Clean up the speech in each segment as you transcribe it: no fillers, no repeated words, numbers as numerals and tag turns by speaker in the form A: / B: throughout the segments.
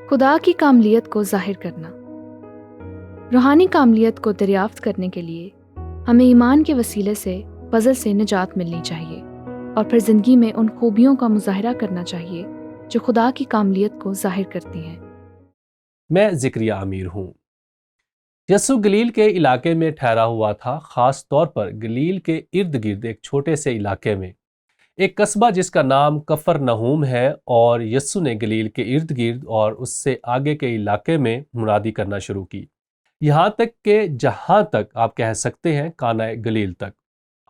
A: خدا کی کاملیت کو ظاہر کرنا۔ روحانی کاملیت کو دریافت کرنے کے لیے ہمیں ایمان کے وسیلے سے فضل سے نجات ملنی چاہیے اور پھر زندگی میں ان خوبیوں کا مظاہرہ کرنا چاہیے جو خدا کی کاملیت کو ظاہر کرتی ہیں۔
B: میں ذکریہ امیر ہوں۔ یسوع گلیل کے علاقے میں ٹھہرا ہوا تھا، خاص طور پر گلیل کے ارد گرد ایک چھوٹے سے علاقے میں، ایک قصبہ جس کا نام کفر نحوم ہے، اور یسوع نے گلیل کے ارد گرد اور اس سے آگے کے علاقے میں منادی کرنا شروع کی، یہاں تک کہ جہاں تک آپ کہہ سکتے ہیں کانہ گلیل تک،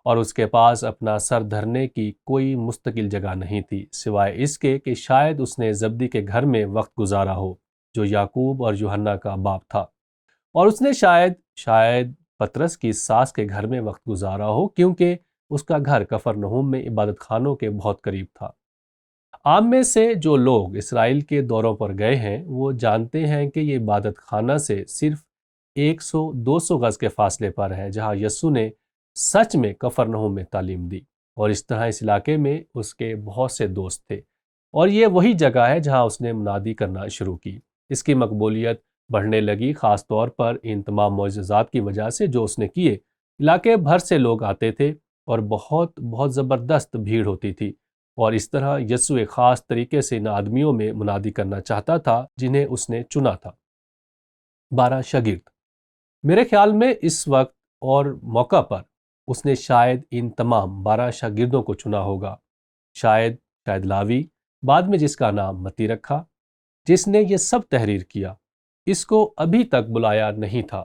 B: اور اس کے پاس اپنا سر دھرنے کی کوئی مستقل جگہ نہیں تھی سوائے اس کے کہ شاید اس نے زبدی کے گھر میں وقت گزارا ہو جو یعقوب اور یوحنا کا باپ تھا، اور اس نے شاید پترس کی ساس کے گھر میں وقت گزارا ہو، کیونکہ اس کا گھر کفر نحوم میں عبادت خانوں کے بہت قریب تھا۔ عام میں سے جو لوگ اسرائیل کے دوروں پر گئے ہیں وہ جانتے ہیں کہ یہ عبادت خانہ سے صرف 100-200 گز کے فاصلے پر ہے، جہاں یسوع نے سچ میں کفر نحوم میں تعلیم دی، اور اس طرح اس علاقے میں اس کے بہت سے دوست تھے، اور یہ وہی جگہ ہے جہاں اس نے منادی کرنا شروع کی۔ اس کی مقبولیت بڑھنے لگی، خاص طور پر ان تمام معجزات کی وجہ سے جو اس نے کیے۔ علاقے بھر سے لوگ آتے تھے اور بہت زبردست بھیڑ ہوتی تھی، اور اس طرح یسوع ایک خاص طریقے سے ان آدمیوں میں منادی کرنا چاہتا تھا جنہیں اس نے چنا تھا۔ 12 شاگرد۔ میرے خیال میں اس وقت اور موقع پر اس نے شاید ان تمام 12 شاگردوں کو چنا ہوگا، شاید لاوی، بعد میں جس کا نام متی رکھا، جس نے یہ سب تحریر کیا، اس کو ابھی تک بلایا نہیں تھا۔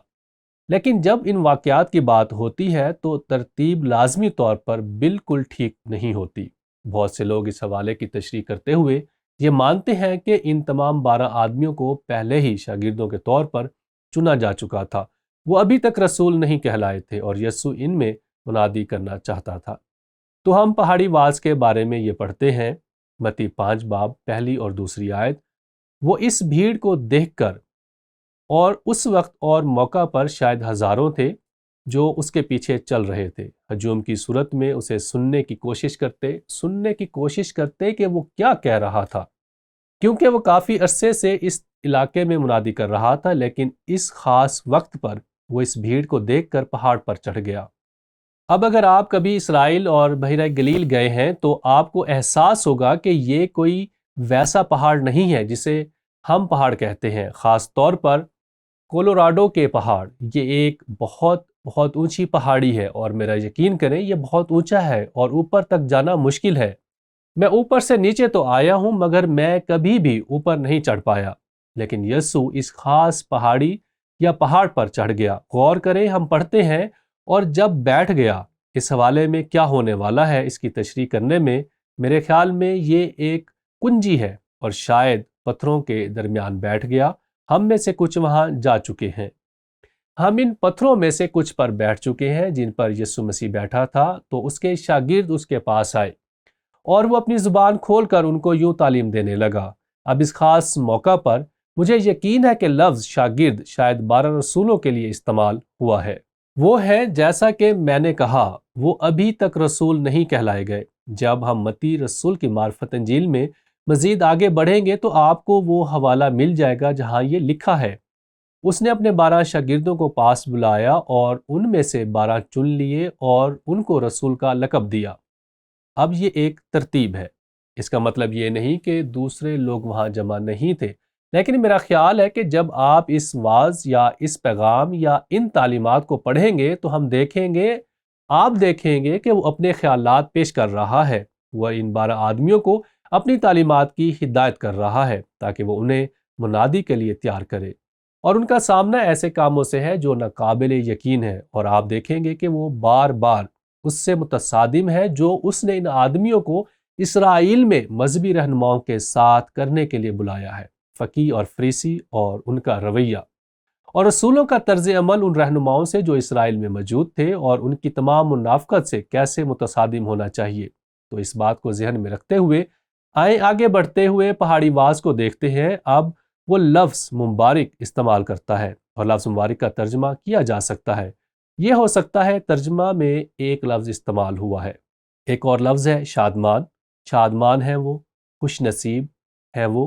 B: لیکن جب ان واقعات کی بات ہوتی ہے تو ترتیب لازمی طور پر بالکل ٹھیک نہیں ہوتی۔ بہت سے لوگ اس حوالے کی تشریح کرتے ہوئے یہ مانتے ہیں کہ ان تمام 12 آدمیوں کو پہلے ہی شاگردوں کے طور پر چنا جا چکا تھا، وہ ابھی تک رسول نہیں کہلائے تھے، اور یسوع ان میں منادی کرنا چاہتا تھا۔ تو ہم پہاڑی واز کے بارے میں یہ پڑھتے ہیں، متی 5 باب 1 اور 2 آیت۔ وہ اس بھیڑ کو دیکھ کر، اور اس وقت اور موقع پر شاید ہزاروں تھے جو اس کے پیچھے چل رہے تھے، ہجوم کی صورت میں اسے سننے کی کوشش کرتے کہ وہ کیا کہہ رہا تھا، کیونکہ وہ کافی عرصے سے اس علاقے میں منادی کر رہا تھا، لیکن اس خاص وقت پر وہ اس بھیڑ کو دیکھ کر پہاڑ پر چڑھ گیا۔ اب اگر آپ کبھی اسرائیل اور بحیرہ گلیل گئے ہیں تو آپ کو احساس ہوگا کہ یہ کوئی ویسا پہاڑ نہیں ہے جسے ہم پہاڑ کہتے ہیں، خاص طور پر کولوراڈو کے پہاڑ۔ یہ ایک بہت اونچی پہاڑی ہے، اور میرا یقین کریں یہ بہت اونچا ہے اور اوپر تک جانا مشکل ہے۔ میں اوپر سے نیچے تو آیا ہوں مگر میں کبھی بھی اوپر نہیں چڑھ پایا، لیکن یسوع اس خاص پہاڑی یا پہاڑ پر چڑھ گیا۔ غور کریں، ہم پڑھتے ہیں، اور جب بیٹھ گیا۔ اس حوالے میں کیا ہونے والا ہے اس کی تشریح کرنے میں میرے خیال میں یہ ایک کنجی ہے، اور شاید پتھروں کے درمیان بیٹھ گیا۔ ہم میں سے کچھ وہاں جا چکے ہیں، ہم ان پتھروں میں سے کچھ پر بیٹھ چکے ہیں جن پر یسوع مسیح بیٹھا تھا۔ تو اس کے شاگرد اس کے پاس آئے، اور وہ اپنی زبان کھول کر ان کو یوں تعلیم دینے لگا۔ اب اس خاص موقع پر مجھے یقین ہے کہ لفظ شاگرد شاید 12 رسولوں کے لیے استعمال ہوا ہے۔ وہ ہے، جیسا کہ میں نے کہا، وہ ابھی تک رسول نہیں کہلائے گئے۔ جب ہم متی رسول کی معرفت انجیل میں مزید آگے بڑھیں گے تو آپ کو وہ حوالہ مل جائے گا جہاں یہ لکھا ہے، اس نے اپنے 12 شاگردوں کو پاس بلایا اور ان میں سے 12 چن لیے اور ان کو رسول کا لقب دیا۔ اب یہ ایک ترتیب ہے، اس کا مطلب یہ نہیں کہ دوسرے لوگ وہاں جمع نہیں تھے، لیکن میرا خیال ہے کہ جب آپ اس واعظ یا اس پیغام یا ان تعلیمات کو پڑھیں گے تو آپ دیکھیں گے کہ وہ اپنے خیالات پیش کر رہا ہے۔ وہ ان 12 آدمیوں کو اپنی تعلیمات کی ہدایت کر رہا ہے تاکہ وہ انہیں منادی کے لیے تیار کرے، اور ان کا سامنا ایسے کاموں سے ہے جو ناقابل یقین ہے، اور آپ دیکھیں گے کہ وہ بار بار اس سے متصادم ہے جو اس نے ان آدمیوں کو اسرائیل میں مذہبی رہنماؤں کے ساتھ کرنے کے لیے بلایا ہے۔ فقیہ اور فریسی اور ان کا رویہ اور رسولوں کا طرز عمل ان رہنماؤں سے جو اسرائیل میں موجود تھے اور ان کی تمام منافقت سے کیسے متصادم ہونا چاہیے۔ تو اس بات کو ذہن میں رکھتے ہوئے آئیں آگے بڑھتے ہوئے پہاڑی واز کو دیکھتے ہیں۔ اب وہ لفظ مبارک استعمال کرتا ہے، اور لفظ مبارک کا ترجمہ کیا جا سکتا ہے، یہ ہو سکتا ہے ترجمہ میں ایک لفظ استعمال ہوا ہے۔ ایک اور لفظ ہے شادمان ہے وہ، خوش نصیب ہے وہ،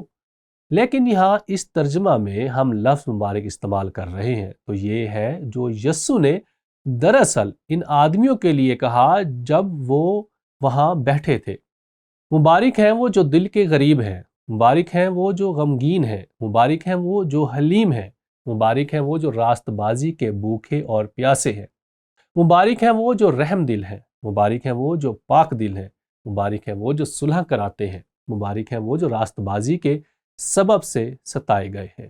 B: لیکن یہاں اس ترجمہ میں ہم لفظ مبارک استعمال کر رہے ہیں تو یہ ہے جو یسوع نے دراصل ان آدمیوں کے لیے کہا جب وہ وہاں بیٹھے تھے۔ مبارک ہیں وہ جو دل کے غریب ہیں، مبارک ہیں وہ جو غمگین ہیں، مبارک ہیں وہ جو حلیم ہیں، مبارک ہیں وہ جو راست بازی کے بھوکے اور پیاسے ہیں، مبارک ہیں وہ جو رحم دل ہیں، مبارک ہیں وہ جو پاک دل ہیں، مبارک ہیں وہ جو صلح کراتے ہیں، مبارک ہیں وہ جو راست بازی کے سبب سے ستائے گئے ہیں۔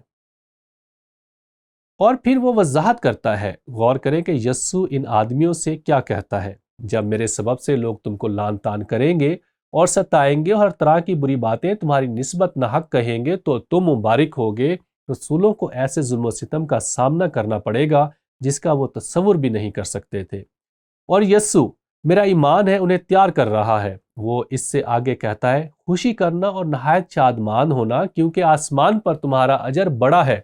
B: اور پھر وہ وضاحت کرتا ہے، غور کریں کہ یسوع ان آدمیوں سے کیا کہتا ہے۔ جب میرے سبب سے لوگ تم کو لعن طعن کریں گے اور ستائیں گے اور ہر طرح کی بری باتیں تمہاری نسبت ناحق کہیں گے تو تم مبارک ہوگے۔ رسولوں کو ایسے ظلم و ستم کا سامنا کرنا پڑے گا جس کا وہ تصور بھی نہیں کر سکتے تھے۔ اور یسوع میرا ایمان ہے انہیں تیار کر رہا ہے۔ وہ اس سے آگے کہتا ہے، خوشی کرنا اور نہایت شادمان ہونا کیونکہ آسمان پر تمہارا اجر بڑا ہے،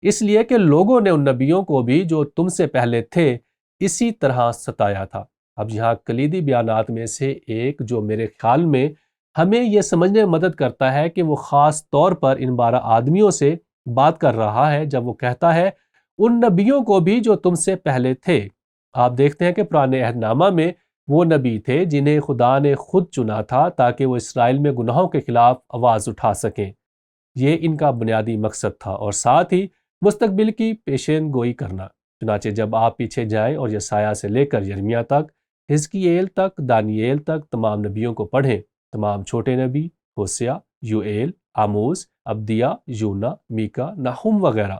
B: اس لیے کہ لوگوں نے ان نبیوں کو بھی جو تم سے پہلے تھے اسی طرح ستایا تھا۔ اب یہاں کلیدی بیانات میں سے ایک جو میرے خیال میں ہمیں یہ سمجھنے میں مدد کرتا ہے کہ وہ خاص طور پر ان 12 آدمیوں سے بات کر رہا ہے جب وہ کہتا ہے ان نبیوں کو بھی جو تم سے پہلے تھے۔ آپ دیکھتے ہیں کہ پرانے عہد نامہ میں وہ نبی تھے جنہیں خدا نے خود چنا تھا تاکہ وہ اسرائیل میں گناہوں کے خلاف آواز اٹھا سکیں۔ یہ ان کا بنیادی مقصد تھا اور ساتھ ہی مستقبل کی پیشین گوئی کرنا۔ چنانچہ جب آپ پیچھے جائیں اور یسایہ سے لے کر یرمیہ تک، حزقییل تک، دانییل تک تمام نبیوں کو پڑھیں، تمام چھوٹے نبی، ہوسیہ، یوئیل، آموس، عبدیہ، یونا، میکا، نحوم وغیرہ،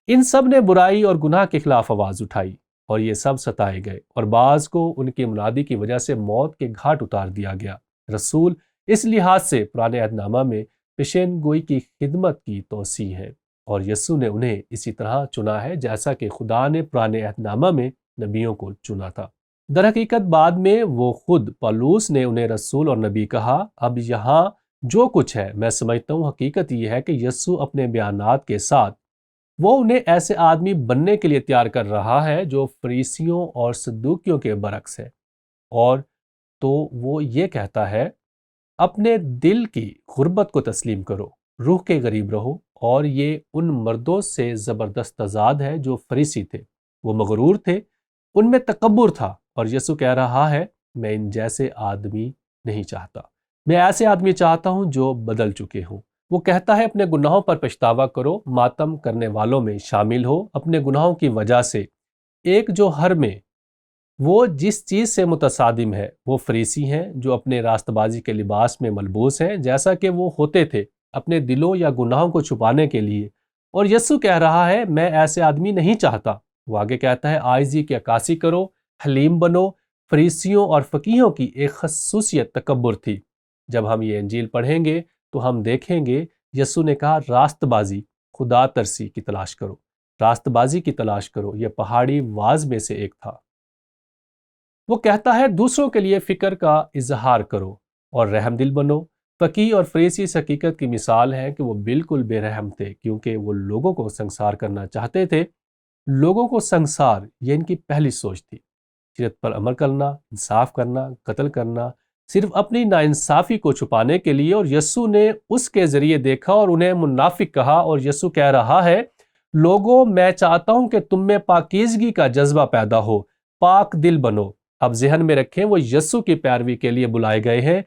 B: ان سب نے برائی اور گناہ کے خلاف آواز اٹھائی اور یہ سب ستائے گئے اور بعض کو ان کی منادی کی وجہ سے موت کے گھاٹ اتار دیا گیا۔ رسول اس لحاظ سے پرانے عہد نامہ میں پیشین گوئی کی خدمت کی توسیع ہے اور یسوع نے انہیں اسی طرح چنا ہے جیسا کہ خدا نے پرانے عہد نامہ میں نبیوں کو چنا تھا۔ در حقیقت بعد میں وہ خود پولس نے انہیں رسول اور نبی کہا۔ اب یہاں جو کچھ ہے میں سمجھتا ہوں حقیقت یہ ہے کہ یسوع اپنے بیانات کے ساتھ وہ انہیں ایسے آدمی بننے کے لیے تیار کر رہا ہے جو فریسیوں اور صدوقیوں کے برعکس ہے، اور تو وہ یہ کہتا ہے اپنے دل کی غربت کو تسلیم کرو، روح کے غریب رہو، اور یہ ان مردوں سے زبردست تضاد ہے جو فریسی تھے۔ وہ مغرور تھے، ان میں تکبر تھا، اور یسوع کہہ رہا ہے میں ان جیسے آدمی نہیں چاہتا، میں ایسے آدمی چاہتا ہوں جو بدل چکے ہوں۔ وہ کہتا ہے اپنے گناہوں پر پچھتاوا کرو، ماتم کرنے والوں میں شامل ہو اپنے گناہوں کی وجہ سے۔ ایک جو ہر میں وہ جس چیز سے متصادم ہے، وہ فریسی ہیں جو اپنے راست بازی کے لباس میں ملبوس ہیں جیسا کہ وہ ہوتے تھے اپنے دلوں یا گناہوں کو چھپانے کے لیے۔ اور یسوع کہہ رہا ہے میں ایسے آدمی نہیں چاہتا۔ وہ آگے کہتا ہے عاجزی کی عکاسی کرو، حلیم بنو۔ فریسیوں اور فقیہوں کی ایک خصوصیت تکبر تھی۔ جب ہم یہ انجیل پڑھیں گے تو ہم دیکھیں گے یسوع نے کہا راست بازی، خدا ترسی کی تلاش کرو، راست بازی کی تلاش کرو۔ یہ پہاڑی واز میں سے ایک تھا۔ وہ کہتا ہے دوسروں کے لیے فکر کا اظہار کرو اور رحم دل بنو۔ فقیہ اور فریسی اس حقیقت کی مثال ہے کہ وہ بالکل بے رحم تھے کیونکہ وہ لوگوں کو سنگسار کرنا چاہتے تھے۔ لوگوں کو سنگسار یہ ان کی پہلی سوچ تھی۔ شریعت پر عمل کرنا، انصاف کرنا، قتل کرنا، صرف اپنی ناانصافی کو چھپانے کے لیے۔ اور یسوع نے اس کے ذریعے دیکھا اور انہیں منافق کہا، اور یسوع کہہ رہا ہے لوگوں میں چاہتا ہوں کہ تم میں پاکیزگی کا جذبہ پیدا ہو، پاک دل بنو۔ اب ذہن میں رکھیں وہ یسوع کی پیروی کے لیے بلائے گئے ہیں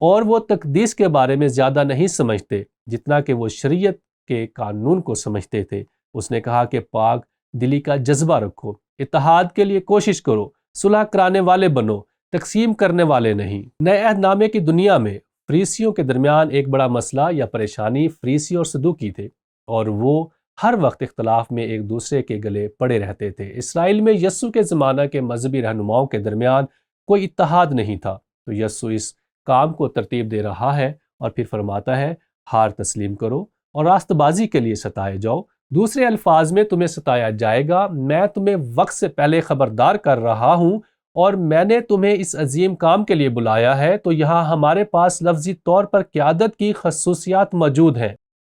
B: اور وہ تقدیس کے بارے میں زیادہ نہیں سمجھتے جتنا کہ وہ شریعت کے قانون کو سمجھتے تھے۔ اس نے کہا کہ پاک دلی کا جذبہ رکھو، اتحاد کے لیے کوشش کرو، صلح کرانے والے بنو، تقسیم کرنے والے نہیں۔ نئے عہد نامے کی دنیا میں فریسیوں کے درمیان ایک بڑا مسئلہ یا پریشانی فریسی اور صدوقی تھے، اور وہ ہر وقت اختلاف میں ایک دوسرے کے گلے پڑے رہتے تھے۔ اسرائیل میں یسوع کے زمانہ کے مذہبی رہنماؤں کے درمیان کوئی اتحاد نہیں تھا، تو یسوع اس کام کو ترتیب دے رہا ہے اور پھر فرماتا ہے ہار تسلیم کرو اور راست بازی کے لیے ستائے جاؤ۔ دوسرے الفاظ میں تمہیں ستایا جائے گا، میں تمہیں وقت سے پہلے خبردار کر رہا ہوں اور میں نے تمہیں اس عظیم کام کے لیے بلایا ہے۔ تو یہاں ہمارے پاس لفظی طور پر قیادت کی خصوصیات موجود ہیں۔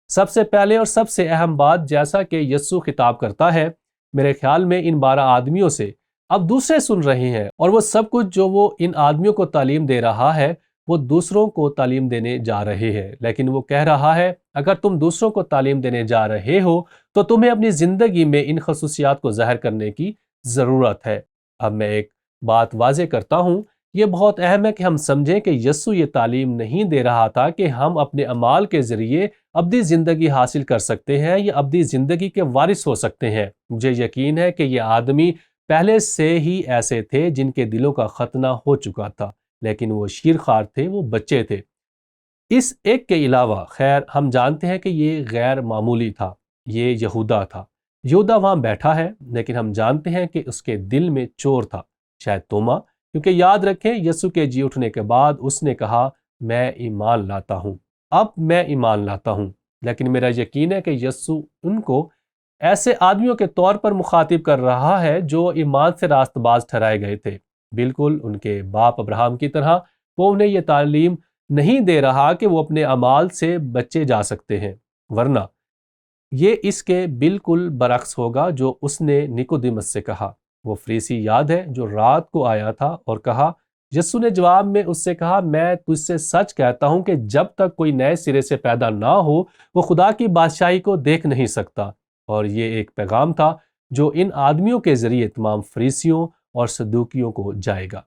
B: سب سے پہلے اور سب سے اہم بات، جیسا کہ یسوع خطاب کرتا ہے میرے خیال میں ان 12 آدمیوں سے اب دوسرے سن رہے ہیں، اور وہ سب کچھ جو وہ ان آدمیوں کو تعلیم دے رہا ہے وہ دوسروں کو تعلیم دینے جا رہے ہیں، لیکن وہ کہہ رہا ہے اگر تم دوسروں کو تعلیم دینے جا رہے ہو تو تمہیں اپنی زندگی میں ان خصوصیات کو ظاہر کرنے کی ضرورت ہے۔ اب میں ایک بات واضح کرتا ہوں، یہ بہت اہم ہے کہ ہم سمجھیں کہ یسوع یہ تعلیم نہیں دے رہا تھا کہ ہم اپنے اعمال کے ذریعے ابدی زندگی حاصل کر سکتے ہیں یا ابدی زندگی کے وارث ہو سکتے ہیں۔ مجھے یقین ہے کہ یہ آدمی پہلے سے ہی ایسے تھے جن کے دلوں کا ختنہ ہو چکا تھا، لیکن وہ شیرخوار تھے، وہ بچے تھے۔ اس ایک کے علاوہ خیر ہم جانتے ہیں کہ یہ غیر معمولی تھا، یہ یہودا تھا۔ یہودا وہاں بیٹھا ہے، لیکن ہم جانتے ہیں کہ اس کے دل میں چور تھا، شاید توما، کیونکہ یاد رکھیں یسوع کے جی اٹھنے کے بعد اس نے کہا میں ایمان لاتا ہوں، اب میں ایمان لاتا ہوں۔ لیکن میرا یقین ہے کہ یسوع ان کو ایسے آدمیوں کے طور پر مخاطب کر رہا ہے جو ایمان سے راست باز ٹھہرائے گئے تھے، بالکل ان کے باپ ابراہم کی طرح۔ وہ انہیں یہ تعلیم نہیں دے رہا کہ وہ اپنے اعمال سے بچے جا سکتے ہیں، ورنہ یہ اس کے بالکل برعکس ہوگا جو اس نے نیکودیمس سے کہا۔ وہ فریسی یاد ہے جو رات کو آیا تھا اور کہا، یسوع نے جواب میں اس سے کہا میں تجھ سے سچ کہتا ہوں کہ جب تک کوئی نئے سرے سے پیدا نہ ہو وہ خدا کی بادشاہی کو دیکھ نہیں سکتا۔ اور یہ ایک پیغام تھا جو ان آدمیوں کے ذریعے تمام فریسیوں اور صدوقیوں کو جائے گا۔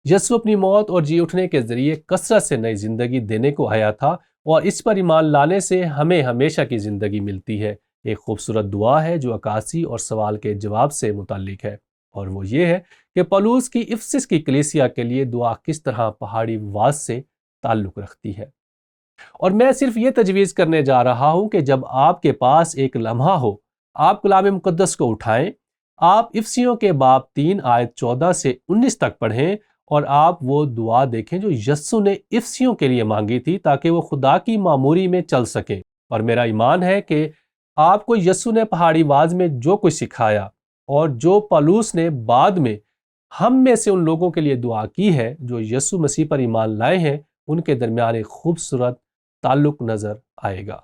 B: یسوع اپنی موت اور جی اٹھنے کے ذریعے کثرت سے نئی زندگی دینے کو آیا تھا، اور اس پر ایمان لانے سے ہمیں ہمیشہ کی زندگی ملتی ہے۔ ایک خوبصورت دعا ہے جو عکاسی اور سوال کے جواب سے متعلق ہے، اور وہ یہ ہے کہ پولس کی افسس کی کلیسیا کے لیے دعا کس طرح پہاڑی واز سے تعلق رکھتی ہے۔ اور میں صرف یہ تجویز کرنے جا رہا ہوں کہ جب آپ کے پاس ایک لمحہ ہو، آپ کلام مقدس کو اٹھائیں، آپ افسیوں کے باب 3 آیت 14 سے 19 تک پڑھیں، اور آپ وہ دعا دیکھیں جو یسوع نے افسیوں کے لیے مانگی تھی تاکہ وہ خدا کی معموری میں چل سکیں۔ اور میرا ایمان ہے کہ آپ کو یسوع نے پہاڑی واز میں جو کچھ سکھایا اور جو پولس نے بعد میں ہم میں سے ان لوگوں کے لیے دعا کی ہے جو یسوع مسیح پر ایمان لائے ہیں، ان کے درمیان ایک خوبصورت تعلق نظر آئے گا۔